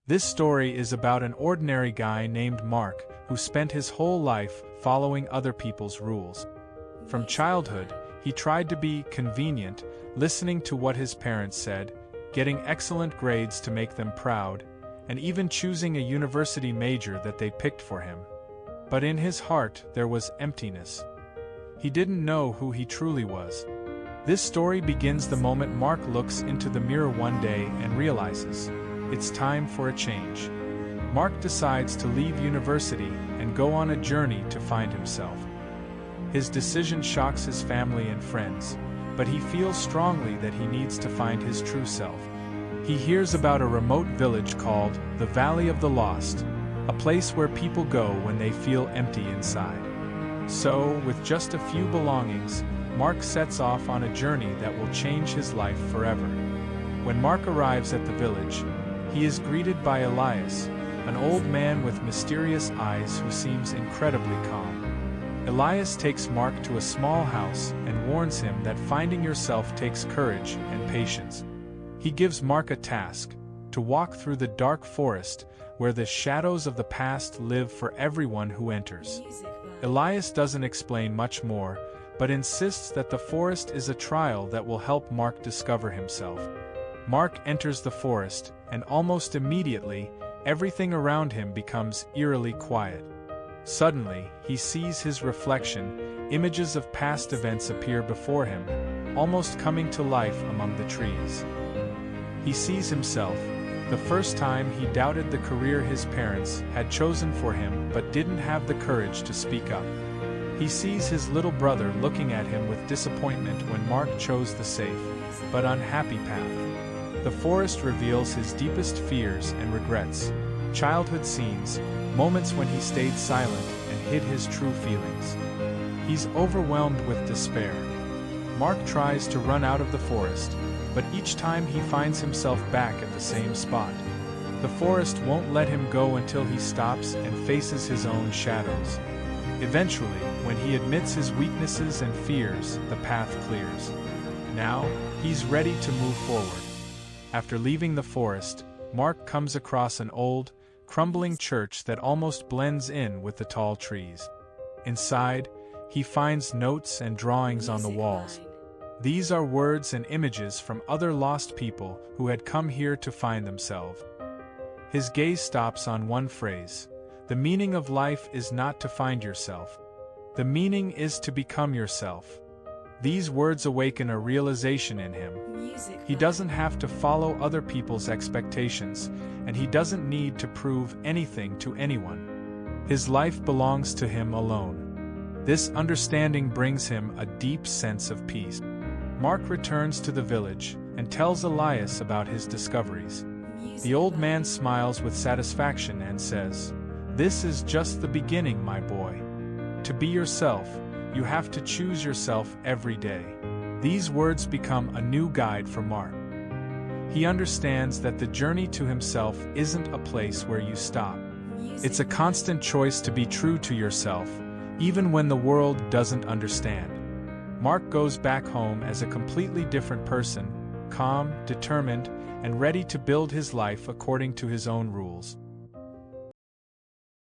This story is about an ordinary guy named Mark who spent his whole life following other people's rules. From childhood, he tried to be convenient, listening to what his parents said, getting excellent grades to make them proud, and even choosing a university major that they picked for him. But in his heart there was emptiness. He didn't know who he truly was. This story begins the moment Mark looks into the mirror one day and realizes, it's time for a change. Mark decides to leave university and go on a journey to find himself. His decision shocks his family and friends, but he feels strongly that he needs to find his true self. He hears about a remote village called the Valley of the Lost, a place where people go when they feel empty inside. So, with just a few belongings, Mark sets off on a journey that will change his life forever. When Mark arrives at the village, he is greeted by Elias, an old man with mysterious eyes who seems incredibly calm. Elias takes Mark to a small house and warns him that finding yourself takes courage and patience. He gives Mark a task, to walk through the dark forest where the shadows of the past live for everyone who enters. Elias doesn't explain much more, but insists that the forest is a trial that will help Mark discover himself. Mark enters the forest, and almost immediately, everything around him becomes eerily quiet. Suddenly, he sees his reflection, images of past events appear before him, almost coming to life among the trees. He sees himself, the first time he doubted the career his parents had chosen for him but didn't have the courage to speak up. He sees his little brother looking at him with disappointment when Mark chose the safe, but unhappy path. The forest reveals his deepest fears and regrets, childhood scenes, moments when he stayed silent and hid his true feelings. He's overwhelmed with despair. Mark tries to run out of the forest, but each time he finds himself back at the same spot. The forest won't let him go until he stops and faces his own shadows. Eventually, when he admits his weaknesses and fears, the path clears. Now, he's ready to move forward. After leaving the forest, Mark comes across an old, crumbling church that almost blends in with the tall trees. Inside, he finds notes and drawings on the walls. These are words and images from other lost people who had come here to find themselves. His gaze stops on one phrase: the meaning of life is not to find yourself. The meaning is to become yourself. These words awaken a realization in him. He doesn't have to follow other people's expectations, and he doesn't need to prove anything to anyone. His life belongs to him alone. This understanding brings him a deep sense of peace. Mark returns to the village and tells Elias about his discoveries. The old man smiles with satisfaction and says, "This is just the beginning, my boy. To be yourself, you have to choose yourself every day." These words become a new guide for Mark. He understands that the journey to himself isn't a place where you stop. It's a constant choice to be true to yourself, even when the world doesn't understand. Mark goes back home as a completely different person, calm, determined, and ready to build his life according to his own rules.